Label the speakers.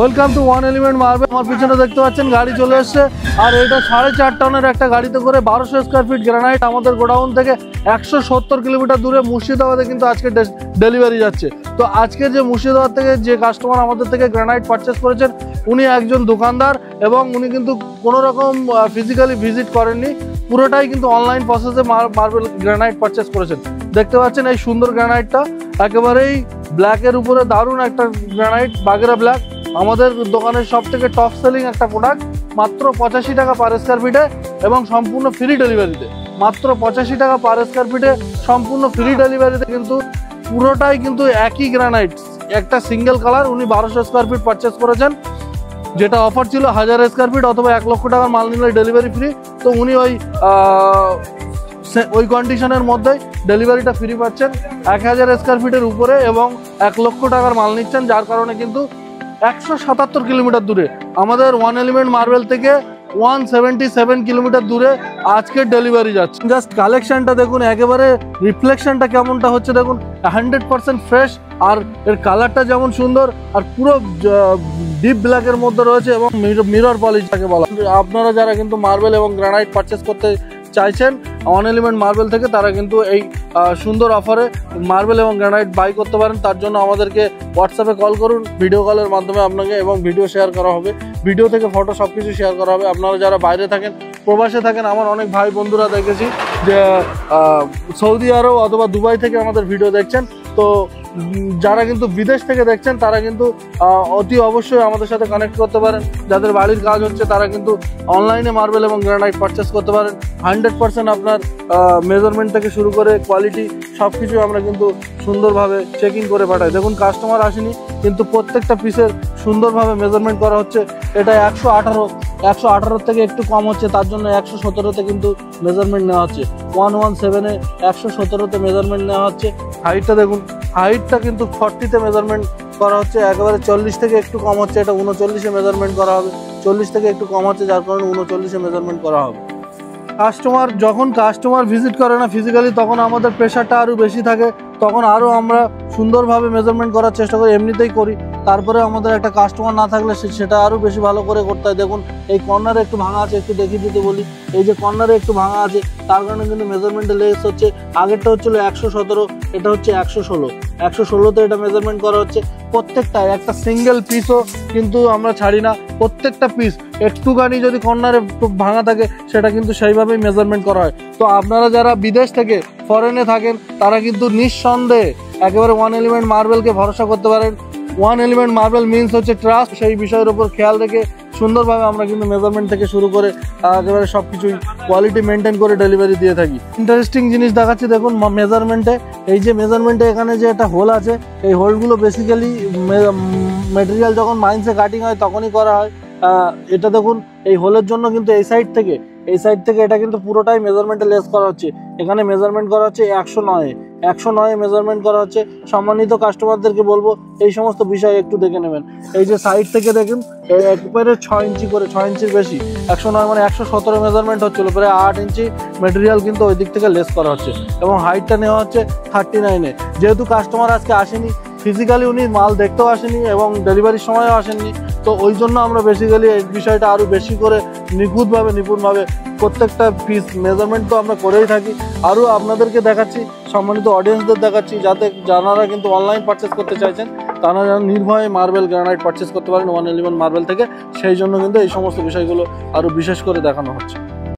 Speaker 1: Welcome to one element marble. আমার পিছনে দেখতে পাচ্ছেন গাড়ি চলে এসছে, আর এটা 4.5 টনের একটা গাড়িতে করে 1200 স্কোয়ার ফিট গ্রানাইট আমাদের গোডাউন থেকে 170 কিলোমিটার দূরে মুর্শিদাবাদে কিন্তু আজকে ডেলিভারি যাচ্ছে। তো আজকে যে মুর্শিদাবাদ থেকে যে কাস্টমার আমাদের থেকে গ্রানাইট পারচেস করেছেন, উনি একজন দোকানদার এবং উনি কিন্তু কোনো রকম ফিজিক্যালি ভিজিট করেননি, পুরোটাই কিন্তু অনলাইন প্রসেসে মার্বেল গ্রানাইট পারচেস করেছেন। দেখতে পাচ্ছেন এই সুন্দর গ্রানাইটটা, একেবারেই ব্ল্যাকের উপরে দারুণ একটা গ্রানাইট, বাগেরা ব্ল্যাক। আমাদের দোকানের সব থেকে টপ সেলিং একটা প্রোডাক্ট, মাত্র 85 টাকা পার স্কোয়ার ফিটে এবং সম্পূর্ণ ফ্রি ডেলিভারিতে। মাত্র 85 টাকা পার স্কোয়ার ফিটে সম্পূর্ণ ফ্রি ডেলিভারিতে কিন্তু পুরোটাই কিন্তু একই গ্রানাইট, একটা সিঙ্গেল কালার। উনি 1200 স্কোয়ার ফিট পারচেস করেছেন, যেটা অফার ছিল 1000 স্কোয়ার ফিট অথবা 1 লক্ষ টাকার মাল নিলে ডেলিভারি ফ্রি। তো উনি ওই কন্ডিশনের মধ্যেই ডেলিভারিটা ফ্রি পাচ্ছেন 1000 স্কোয়ার ফিটের উপরে এবং 1 লক্ষ টাকার মাল নিচ্ছেন, যার কারণে কিন্তু 177 কিলোমিটার দূরে আমাদের ওয়ান এলিমেন্ট মার্বেল থেকে 177 কিলোমিটার দূরে আজকে ডেলিভারি যাচ্ছে। জাস্ট কালেকশনটা দেখুন, একেবারে রিফ্লেকশনটা কেমনটা হচ্ছে দেখুন, 100% ফ্রেশ, আর এর কালারটা যেমন সুন্দর, আর পুরো ডিপ ব্ল্যাকের মধ্যে রয়েছে এবং মিরর পলিশ যাকে বলা। আপনারা যারা কিন্তু মার্বেল এবং গ্রানাইট পারচেস করতে চাইছেন ওয়ান এলিমেন্ট মার্বেল থেকে, তারা কিন্তু এই সুন্দর অফারে মার্বেল এবং গ্রানাইট বাই করতে পারেন। তার জন্য আমাদেরকে হোয়াটসঅ্যাপে কল করুন, ভিডিও কলের মাধ্যমে আপনাকে এবং ভিডিও শেয়ার করা হবে, ভিডিও থেকে ফটো সব কিছু শেয়ার করা হবে। আপনারা যারা বাইরে থাকেন, প্রবাসে থাকেন, আমার অনেক ভাই বন্ধুরা দেখেছি যে সৌদি আরব অথবা দুবাই থেকে আমাদের ভিডিও দেখছেন। তো যারা কিন্তু বিদেশ থেকে দেখছেন, তারা কিন্তু অতি অবশ্যই আমাদের সাথে কানেক্ট করতে পারেন। যাদের বাড়ির কাজ হচ্ছে, তারা কিন্তু অনলাইনে মার্বেল এবং গ্রানাইট পারচেস করতে পারেন। 100% আপনার মেজারমেন্ট থেকে শুরু করে কোয়ালিটি সব কিছু আমরা কিন্তু সুন্দরভাবে চেকিং করে পাঠাই। দেখুন, কাস্টমার আসেনি, কিন্তু প্রত্যেকটা পিসের সুন্দরভাবে মেজারমেন্ট করা হচ্ছে। এটা 118 থেকে একটু কম হচ্ছে, তার জন্য 117তে কিন্তু মেজারমেন্ট নেওয়া হচ্ছে। 117-এ 117তে মেজারমেন্ট নেওয়া হচ্ছে। হাইটটা দেখুন, হাইটটা কিন্তু 40তে মেজারমেন্ট করা হচ্ছে, একেবারে 40 থেকে একটু কম হচ্ছে। এটা 39-এ মেজারমেন্ট করা হবে, 40 থেকে একটু কম হচ্ছে, যার কারণে 39-এ মেজারমেন্ট করা হবে। যখন কাস্টমার ভিজিট করে না ফিজিক্যালি, তখন আমাদের প্রেশারটা আরও বেশি থাকে, তখন আরও আমরা সুন্দরভাবে মেজারমেন্ট করার চেষ্টা করি, এমনিতেই করি। তারপরে আমাদের একটা কাস্টমার না থাকলে সেটা আরও বেশি ভালো করে করতে হয়। দেখুন, এই কর্নারে একটু ভাঙা আছে, একটু দেখিয়ে দিতে বলি। এই যে কর্নারে একটু ভাঙা আছে, তার কারণে কিন্তু মেজারমেন্টে লেস হচ্ছে। আগেরটা হচ্ছিল 117, এটা হচ্ছে 116। 116তে এটা মেজারমেন্ট করা হচ্ছে। প্রত্যেকটা একটা সিঙ্গেল পিসও কিন্তু আমরা ছাড়ি না, প্রত্যেকটা পিস একটুখানি যদি কর্নারে ভাঙা থাকে, সেটা কিন্তু সেইভাবেই মেজারমেন্ট করা হয়। তো আপনারা যারা বিদেশ থেকে ফরেনে থাকেন, তারা কিন্তু নিঃসন্দেহে একেবারে ওয়ান এলিমেন্ট মার্বেলকে ভরসা করতে পারেন। ওয়ান এলিমেন্ট মার্বেল মিনস হচ্ছে ট্রাস্ট। সেই বিষয়ের উপর খেয়াল রেখে সুন্দরভাবে আমরা কিন্তু মেজারমেন্ট থেকে শুরু করে একেবারে সব কিছুই কোয়ালিটি মেনটেন করে ডেলিভারি দিয়ে থাকি। ইন্টারেস্টিং জিনিস দেখাচ্ছি, দেখুন মেজারমেন্টে, এই যে মেজারমেন্টে এখানে যে একটা হোল আছে, এই হোলগুলো বেসিক্যালি মেটেরিয়াল যখন মাইন্সে কাটিং হয় তখনই করা হয়। এটা দেখুন, এই হোলের জন্য কিন্তু এই সাইড থেকে এটা কিন্তু পুরোটাই মেজারমেন্টে লেস করা হচ্ছে। এখানে মেজারমেন্ট করা হচ্ছে 109 মেজারমেন্ট করা হচ্ছে। সম্মানিত কাস্টমারদেরকে বলবো, এই সমস্ত বিষয় একটু দেখে নেবেন। এই যে সাইড থেকে দেখুন, একবারে 6 ইঞ্চি করে, 6 ইঞ্চির বেশি। 109 মানে 117 মেজারমেন্ট হচ্ছিল, প্রায় 8 ইঞ্চি মেটেরিয়াল কিন্তু ওই দিক থেকে লেস করা হচ্ছে এবং হাইটটা নেওয়া হচ্ছে 39-এ। যেহেতু কাস্টমার আজকে আসেনি ফিজিক্যালি, উনি মাল দেখতেও আসেনি এবং ডেলিভারির সময়ও আসেননি, তো ওই জন্য আমরা বেসিক্যালি এই বিষয়টা আরও বেশি করে নিপুণভাবে প্রত্যেকটা পিস মেজারমেন্ট তো আমরা করেই থাকি। আরও আপনাদেরকে দেখাচ্ছি, সম্মানিত অডিয়েন্সদের দেখাচ্ছি, যারা কিন্তু অনলাইন পারচেস করতে চাইছেন, তারা যেন নির্ভয়ে মার্বেল গ্রানাইট পারচেস করতে পারেন ওয়ান এলিমেন্ট মার্বেল থেকে। সেই জন্য কিন্তু এই সমস্ত বিষয়গুলো আরও বিশেষ করে দেখানো হচ্ছে।